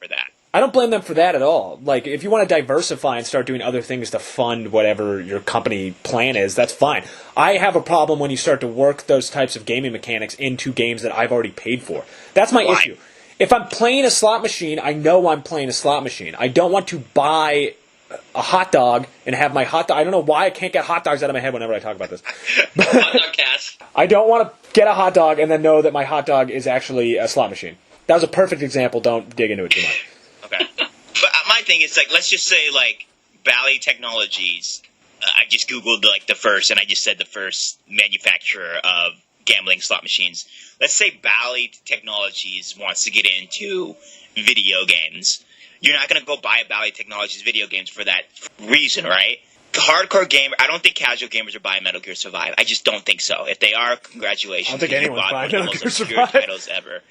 I don't blame them for that at all. If you want to diversify and start doing other things to fund whatever your company plan is, that's fine. I have a problem when you start to work those types of gaming mechanics into games that I've already paid for. That's my issue. If I'm playing a slot machine, I know I'm playing a slot machine. I don't want to buy a hot dog and have my hot dog. I don't know why I can't get hot dogs out of my head whenever I talk about this. Hot dog cast. I don't want to get a hot dog and then know that my hot dog is actually a slot machine. That was a perfect example. Don't dig into it too much. Okay. But my thing is, like, let's just say, like, Bally Technologies, I just Googled, like, the first manufacturer of gambling slot machines. Let's say Bally Technologies wants to get into video games. You're not going to go buy Bally Technologies video games for that reason, right? Hardcore gamer, I don't think casual gamers are buying Metal Gear Survive. I just don't think so. If they are, congratulations. I don't think anyone's buying Metal Gear Survive. Titles ever.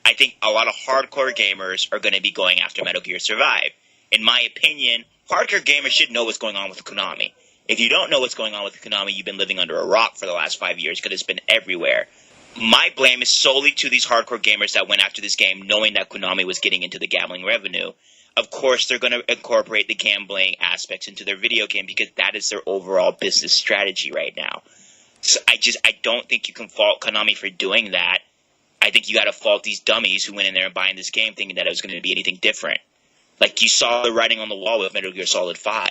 I think a lot of hardcore gamers are going to be going after Metal Gear Survive. In my opinion, hardcore gamers should know what's going on with Konami. If you don't know what's going on with Konami, you've been living under a rock for the last 5 years because it's been everywhere. My blame is solely to these hardcore gamers that went after this game knowing that Konami was getting into the gambling revenue. Of course, they're going to incorporate the gambling aspects into their video game because that is their overall business strategy right now. So I don't think you can fault Konami for doing that. I think you got to fault these dummies who went in there and buying this game thinking that it was going to be anything different. Like, you saw the writing on the wall with Metal Gear Solid 5.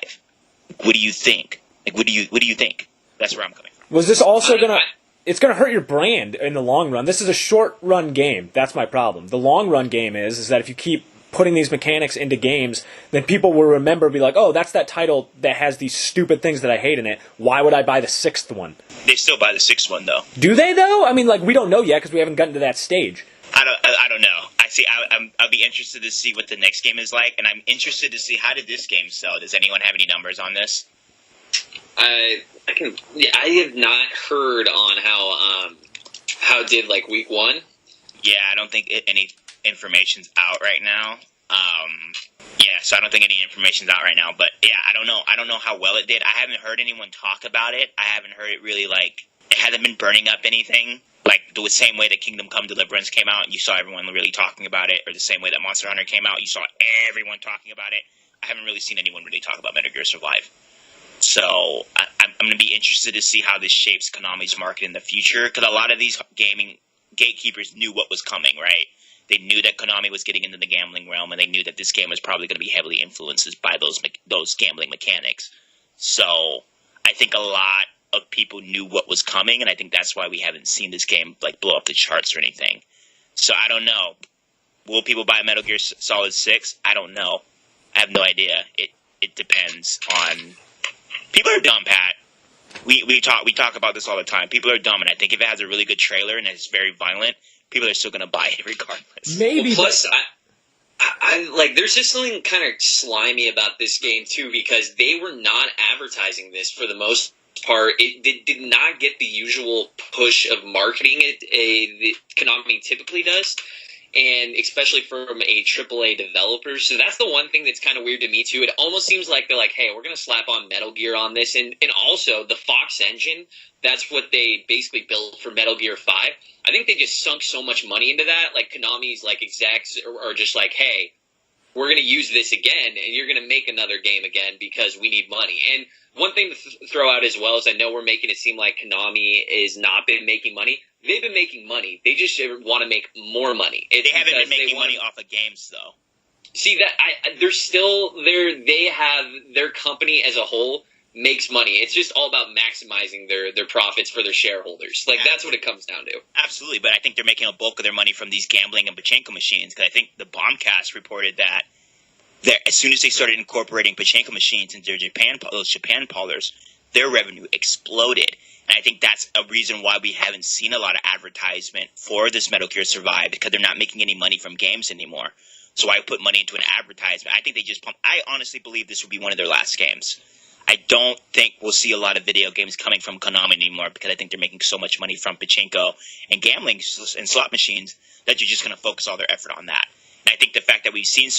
What do you think? Like, what do you think? That's where I'm coming from. Was this also going to... It's going to hurt your brand in the long run. This is a short-run game. That's my problem. The long-run game is that if you keep putting these mechanics into games, then people will remember, be like, oh, that's that title that has these stupid things that I hate in it. Why would I buy the 6th one? They still buy the 6th one, though. Do they, though? I mean, like, we don't know yet because we haven't gotten to that stage. I don't know. I'll be interested to see what the next game is like, and I'm interested to see how did this game sell. Does anyone have any numbers on this? I have not heard on how it did, like, week 1. Yeah, I don't think any information's out right now. So I don't think any information's out right now. But yeah, I don't know. I don't know how well it did. I haven't heard anyone talk about it. I haven't heard it really, like, it hasn't been burning up anything. Like, the same way that Kingdom Come Deliverance came out and you saw everyone really talking about it, or the same way that Monster Hunter came out, you saw everyone talking about it. I haven't really seen anyone really talk about Metal Gear Survive. So I'm going to be interested to see how this shapes Konami's market in the future, because a lot of these gaming gatekeepers knew what was coming, right? They knew that Konami was getting into the gambling realm, and they knew that this game was probably going to be heavily influenced by those gambling mechanics. So I think a lot of people knew what was coming, and I think that's why we haven't seen this game like blow up the charts or anything. So I don't know. Will people buy Metal Gear Solid 6? I don't know. I have no idea. It depends on... People are dumb, Pat. We talk about this all the time. People are dumb, and I think if it has a really good trailer and it's very violent, people are still going to buy it regardless. Maybe. Well, plus, I like, there's just something kind of slimy about this game too, because they were not advertising this for the most part. It did not get the usual push of marketing that Konami typically does, and especially from a AAA developer. So that's the one thing that's kind of weird to me too. It almost seems like they're like, hey, we're going to slap on Metal Gear on this. And also the Fox engine, that's what they basically built for Metal Gear 5. I think they just sunk so much money into that. Like, Konami's like execs are just like, hey, we're going to use this again, and you're going to make another game again because we need money. And one thing to throw out as well is, I know we're making it seem like Konami has not been making money. They've been making money. They just want to make more money. They haven't been making money off of games, though. See, that they're still there. They have their company as a whole makes money. It's just all about maximizing their profits for their shareholders. Like, that's what it comes down to. Absolutely, but I think they're making a bulk of their money from these gambling and pachinko machines. Because I think the Bombcast reported that as soon as they started incorporating pachinko machines into those Japan parlors, their revenue exploded. And I think that's a reason why we haven't seen a lot of advertisement for this Metal Gear Survive, because they're not making any money from games anymore. So why put money into an advertisement? I think they just pumped. I honestly believe this will be one of their last games. I don't think we'll see a lot of video games coming from Konami anymore, because I think they're making so much money from pachinko and gambling and slot machines that you're just going to focus all their effort on that. And I think the fact that we've seen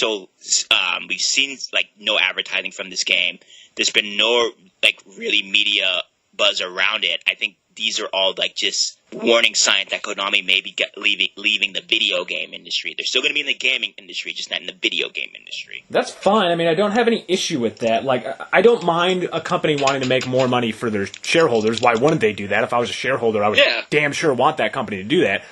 like no advertising from this game, there's been no like really media buzz around it. I think these are all like just warning signs that Konami may be leaving the video game industry. They're still going to be in the gaming industry, just not in the video game industry. That's fine. I mean, I don't have any issue with that. Like, I don't mind a company wanting to make more money for their shareholders. Why wouldn't they do that? If I was a shareholder, I would damn sure want that company to do that.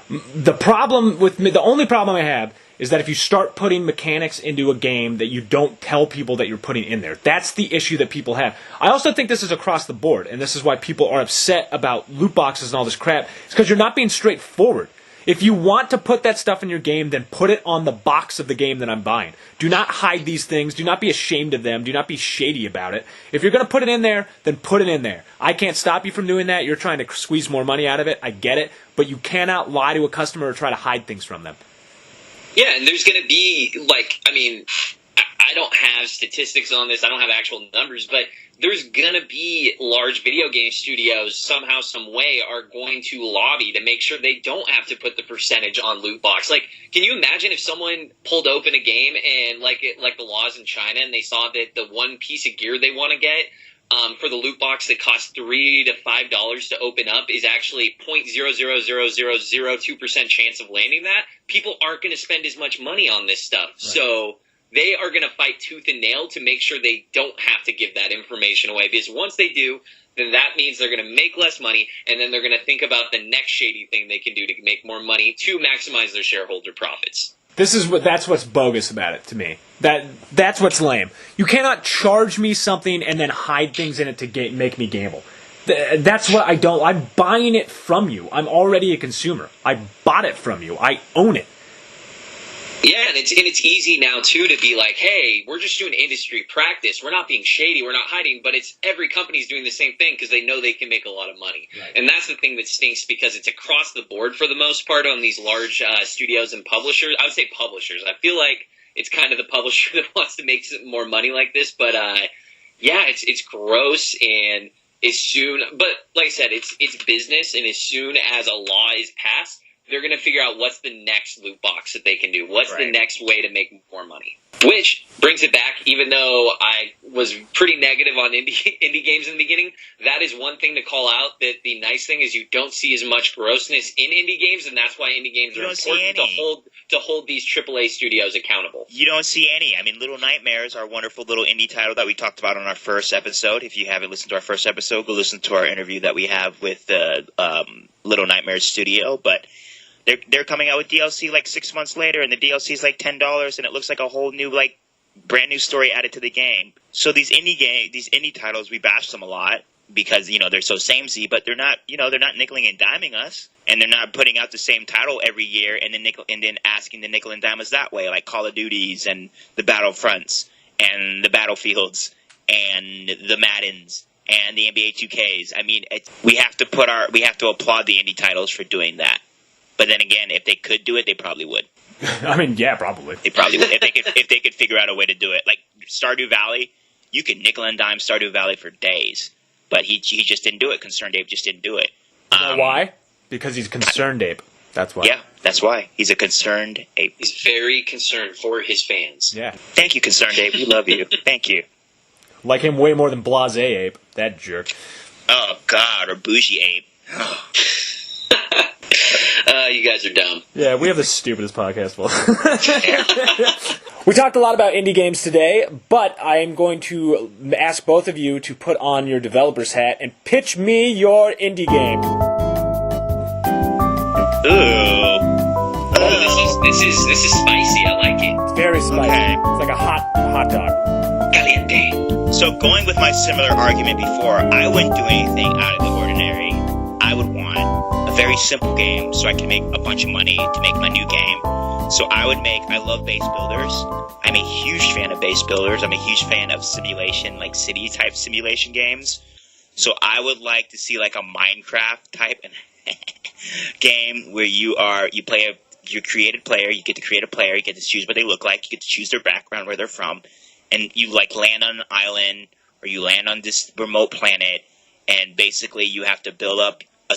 The only problem I have is that if you start putting mechanics into a game that you don't tell people that you're putting in there. That's the issue that people have. I also think this is across the board, and this is why people are upset about loot boxes and all this crap. It's because you're not being straightforward. If you want to put that stuff in your game, then put it on the box of the game that I'm buying. Do not hide these things. Do not be ashamed of them. Do not be shady about it. If you're going to put it in there, then put it in there. I can't stop you from doing that. You're trying to squeeze more money out of it. I get it. But you cannot lie to a customer or try to hide things from them. Yeah, and there's going to be, I don't have statistics on this. I don't have actual numbers, but there's going to be large video game studios somehow, some way are going to lobby to make sure they don't have to put the percentage on loot box. Like, can you imagine if someone pulled open a game and like the laws in China and they saw that the one piece of gear they want to get for the loot box that costs $3 to $5 to open up is actually 0.00002% chance of landing that? People aren't going to spend as much money on this stuff. Right. So they are going to fight tooth and nail to make sure they don't have to give that information away. Because once they do, then that means they're going to make less money, and then they're going to think about the next shady thing they can do to make more money to maximize their shareholder profits. That's what's bogus about it to me. That's what's lame. You cannot charge me something and then hide things in it to make me gamble. That's what I don't. I'm buying it from you. I'm already a consumer. I bought it from you. I own it. Yeah, and it's easy now, too, to be like, hey, we're just doing industry practice. We're not being shady. We're not hiding. But it's every company's doing the same thing because they know they can make a lot of money. Right. And that's the thing that stinks because it's across the board for the most part on these large studios and publishers. I would say publishers. I feel like it's kind of the publisher that wants to make some more money like this. But, it's gross. And as soon – but like I said, it's business. And as soon as a law is passed, they're going to figure out what's the next loot box that they can do. What's the next way to make more money? Which brings it back, even though I was pretty negative on indie games in the beginning, that is one thing to call out, that the nice thing is you don't see as much grossness in indie games, and that's why indie games are important to hold these AAA studios accountable. You don't see any. I mean, Little Nightmares, our wonderful little indie title that we talked about on our first episode. If you haven't listened to our first episode, go listen to our interview that we have with the Little Nightmares studio, but they're coming out with DLC like 6 months later, and the DLC is like $10, and it looks like a whole new, like, brand new story added to the game. So these indie titles, we bash them a lot because, they're so samey, but they're not nickeling and diming us, and they're not putting out the same title every year and then asking to nickel and dime us that way, like Call of Duties and the Battlefronts and the Battlefields and the Maddens and the NBA 2Ks. I mean, we have to applaud the indie titles for doing that. But then again, if they could do it, they probably would. I mean, yeah, probably. They probably would if they could figure out a way to do it. Like Stardew Valley, you could nickel and dime Stardew Valley for days, but he just didn't do it. Concerned Ape just didn't do it. You know why? Because he's a concerned ape. That's why. Yeah, that's why. He's a concerned ape. He's very concerned for his fans. Yeah. Thank you, concerned ape. We love you. Thank you. Like him way more than Blase Ape. That jerk. Oh, God, or Bougie Ape. You guys are dumb. Yeah, we have the stupidest podcast. We talked a lot about indie games today, but I am going to ask both of you to put on your developer's hat and pitch me your indie game. Ooh. This is spicy. I like it. It's very spicy. Okay. It's like a hot dog. Caliente. So going with my similar argument before, I wouldn't do anything out of the ordinary. I would want a very simple game so I can make a bunch of money to make my new game. So I love base builders. I'm a huge fan of base builders. I'm a huge fan of simulation, like city type simulation games. So I would like to see like a Minecraft type game where you create a player, you get to create a player, you get to choose what they look like, you get to choose their background, where they're from, and you like land on an island or you land on this remote planet, and basically you have to build up a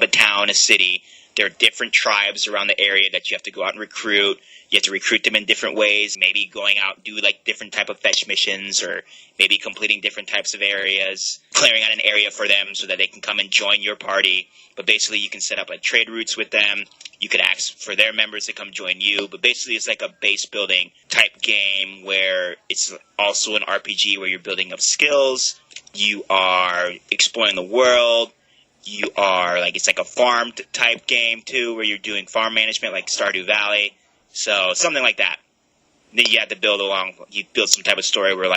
town, a city. There are different tribes around the area that you have to go out and recruit. You have to recruit them in different ways, maybe going out, do like different type of fetch missions, or maybe completing different types of areas, clearing out an area for them so that they can come and join your party. But basically you can set up like trade routes with them. You could ask for their members to come join you. But basically it's like a base building type game where it's also an RPG where you're building up skills. You are exploring the world. you are it's like a farm type game too, where you're doing farm management like Stardew Valley. So something like that. Then you have to build some type of story where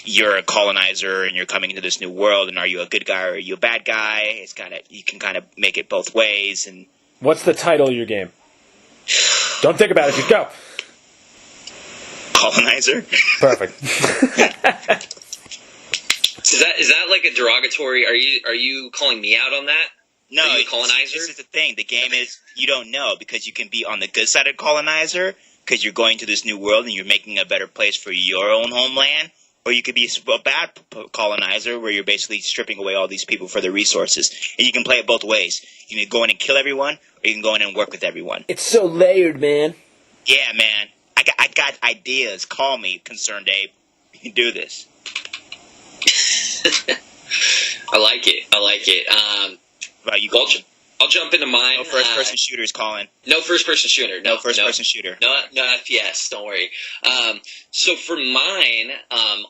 you're a colonizer and you're coming into this new world, and are you a good guy or are you a bad guy? You can kind of make it both ways. And what's the title of your game? Don't think about it, just go. Colonizer. Perfect. Is that like a derogatory? Are you calling me out on that? No, are you a colonizer? This is the thing. The game is you don't know, because you can be on the good side of colonizer because you're going to this new world and you're making a better place for your own homeland, or you could be a bad colonizer where you're basically stripping away all these people for their resources. And you can play it both ways. You can go in and kill everyone, or you can go in and work with everyone. It's so layered, man. Yeah, man. I got ideas. Call me, Concerned Abe. You can do this. I like it. About you, I'll jump into mine. No first-person shooters, Collin. No first-person shooter. No first-person shooter. No FPS. Don't worry. So for mine,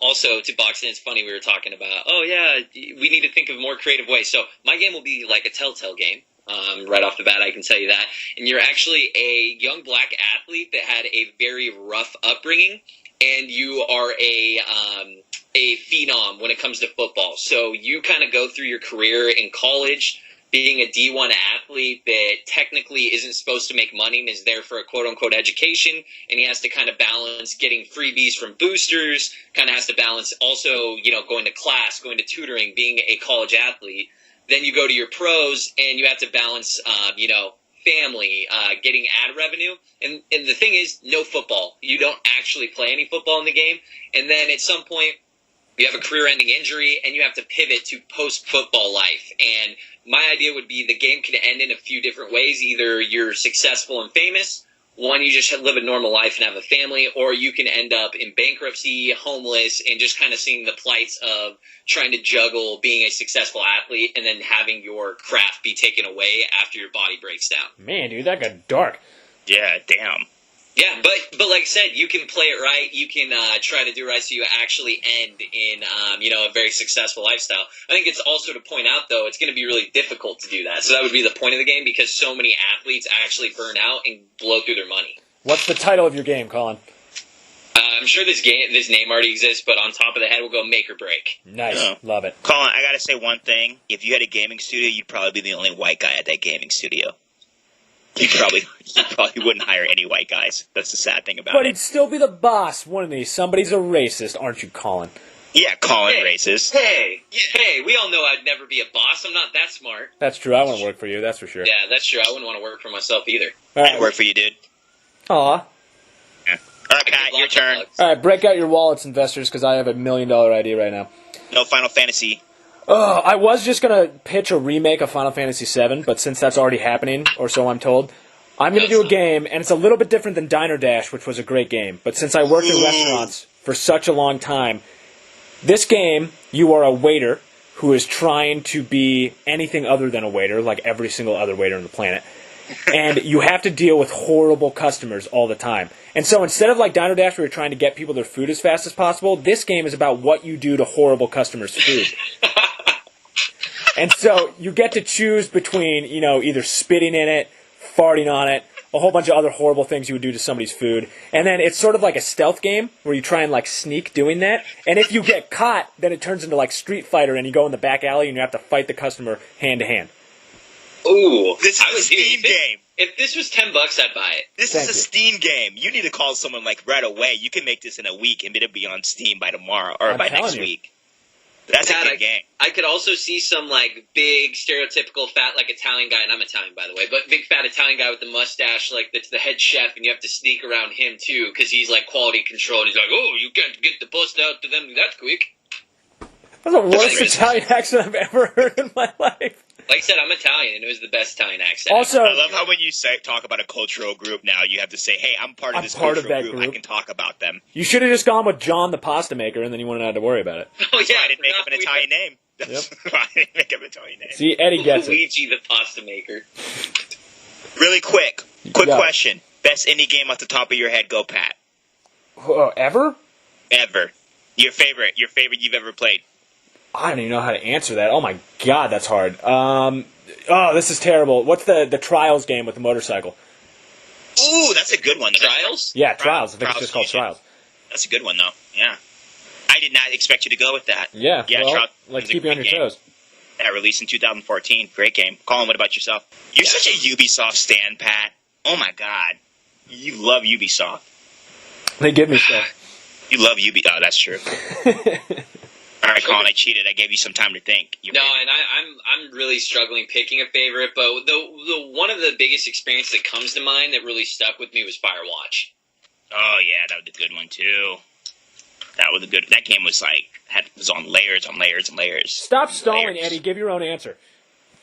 also to box in, it's funny we were talking about. Oh yeah, we need to think of more creative ways. So my game will be like a Telltale game. Right off the bat, I can tell you that. And you're actually a young black athlete that had a very rough upbringing, and you are a phenom when it comes to football. So you kind of go through your career in college being a D1 athlete that technically isn't supposed to make money and is there for a quote-unquote education, and he has to kind of balance getting freebies from boosters, kind of has to balance also, going to class, going to tutoring, being a college athlete. Then you go to your pros, and you have to balance, family, getting ad revenue. And the thing is, no football. You don't actually play any football in the game. And then at some point, you have a career-ending injury, and you have to pivot to post-football life. And my idea would be the game could end in a few different ways. Either you're successful and famous, one, you just live a normal life and have a family, or you can end up in bankruptcy, homeless, and just kind of seeing the plights of trying to juggle being a successful athlete and then having your craft be taken away after your body breaks down. Man, dude, that got dark. Yeah, damn. Yeah, but like I said, you can play it right. You can try to do right so you actually end in, a very successful lifestyle. I think it's also to point out, though, it's going to be really difficult to do that. So that would be the point of the game, because so many athletes actually burn out and blow through their money. What's the title of your game, Collin? I'm sure this name already exists, but on top of the head, we'll go Make or Break. Nice. Love it. Collin, I got to say one thing. If you had a gaming studio, you'd probably be the only white guy at that gaming studio. You probably wouldn't hire any white guys. That's the sad thing about it. But he'd still be the boss, wouldn't he? Somebody's a racist, aren't you, Collin? Yeah, Collin racist. Hey, we all know I'd never be a boss. I'm not that smart. That's true. I want to work for you, that's for sure. Yeah, that's true. I wouldn't want to work for myself either. All right. I'd work for you, dude. Aw. Yeah. All right, Pat, your turn. All right, break out your wallets, investors, because I have $1 million idea right now. No Final Fantasy. I was just going to pitch a remake of Final Fantasy VII, but since that's already happening, or so I'm told, I'm going to do a game, and it's a little bit different than Diner Dash, which was a great game. But since I worked in restaurants for such a long time, this game, you are a waiter who is trying to be anything other than a waiter, like every single other waiter on the planet. And you have to deal with horrible customers all the time. And so instead of like Diner Dash where you're trying to get people their food as fast as possible, this game is about what you do to horrible customers' food. And so you get to choose between, either spitting in it, farting on it, a whole bunch of other horrible things you would do to somebody's food. And then it's sort of like a stealth game where you try and sneak doing that. And if you get caught, then it turns into like Street Fighter and you go in the back alley and you have to fight the customer hand to hand. Ooh, this is a Steam game. If this was $10, I'd buy it. This is a Steam game. You need to call someone right away. You can make this in a week and it'll be on Steam by tomorrow or by next week. That's a good game. I could also see some big stereotypical fat Italian guy, and I'm Italian by the way, but big fat Italian guy with the mustache that's the head chef, and you have to sneak around him too because he's quality control. And he's like, oh, you can't get the bust out to them that quick. That's the worst Italian accent I've ever heard in my life. Like I said, I'm Italian, and it was the best Italian accent. Also, I love how when you talk about a cultural group now, you have to say, hey, I'm part of this cultural group. I can talk about them. You should have just gone with John the pasta maker, and then you wouldn't have to worry about it. Oh, yeah. I didn't make up an Italian name. That's why I didn't make up an Italian name. See, Eddie gets it. Luigi the pasta maker. Really quick question. Best indie game off the top of your head, go Pat. Ever? Ever. Your favorite you've ever played. I don't even know how to answer that. Oh my god, that's hard. This is terrible. What's the Trials game with the motorcycle? Ooh, that's a good one. Trials? Yeah, Trials. I think it's just called Trials. That's a good one, though. Yeah. I did not expect you to go with that. Yeah, well, Trials like keep you on your toes. Yeah, released in 2014. Great game. Colin, what about yourself? You're such a Ubisoft stan, Pat. Oh my god. You love Ubisoft. They give me stuff. You love Ubisoft. Oh, that's true. All right, Colin, I cheated. I gave you some time to think. And I'm really struggling picking a favorite, but the one of the biggest experiences that comes to mind that really stuck with me was Firewatch. Oh yeah, that was a good one too. That was a good. That game was was on layers on layers and layers. Stop stalling, Eddie. Give your own answer.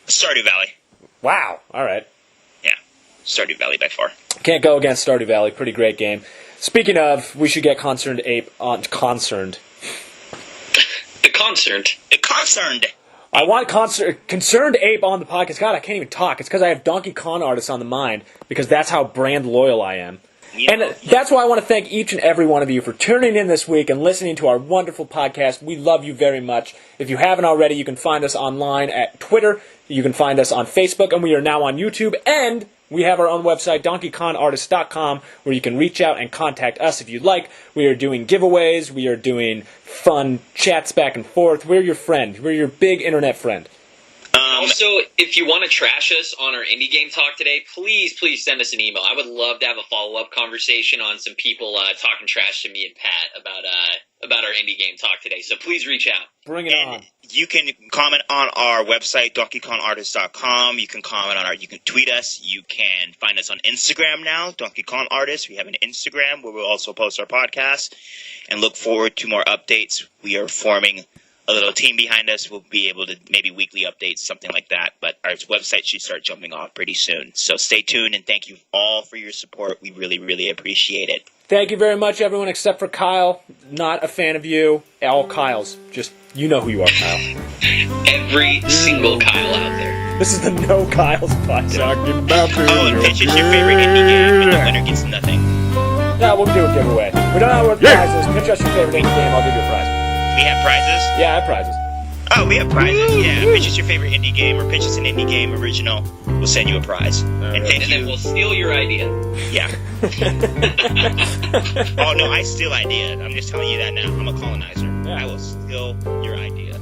Stardew Valley. Wow. All right. Yeah, Stardew Valley by far. Can't go against Stardew Valley. Pretty great game. Speaking of, we should get Concerned Ape on Concerned. Concerned. I want Concerned Ape on the podcast. God, I can't even talk. It's because I have Donkey Kong artists on the mind, because that's how brand loyal I am. That's why I want to thank each and every one of you for tuning in this week and listening to our wonderful podcast. We love you very much. If you haven't already, you can find us online at Twitter. You can find us on Facebook, and we are now on YouTube. And we have our own website, DonkeyKongArtist.com, where you can reach out and contact us if you'd like. We are doing giveaways. We are doing fun chats back and forth. We're your friend. We're your big internet friend. Also, if you want to trash us on our indie game talk today, please send us an email. I would love to have a follow-up conversation on some people talking trash to me and Pat about our indie game talk today. So please reach out. Bring it on. You can comment on our website, DonkeyKongArtist.com. You can comment on you can tweet us. You can find us on Instagram now, Donkey Kong Artist. We have an Instagram where we'll also post our podcast, and look forward to more updates. We are forming a little team behind us. We'll be able to maybe weekly updates, something like that. But our website should start jumping off pretty soon. So stay tuned, and thank you all for your support. We really, really appreciate it. Thank you very much, everyone, except for Kyle. Not a fan of you. All Kyles. Just, you know who you are, Kyle. Every single Kyle out there. This is the No Kyles podcast. And pitch is your favorite indie game, and the winner gets nothing. Yeah, we'll do a giveaway. We don't know what prizes. Pitch us your favorite indie game. I'll give you a prize. We have prizes? Yeah, I have prizes. Oh, we have prizes. Yeah, pitch us your favorite indie game, or pitch us an indie game original. We'll send you a prize. And then we'll steal your idea. Yeah. Oh, no, I steal idea. I'm just telling you that now. I'm a colonizer. Yeah. I will steal your idea.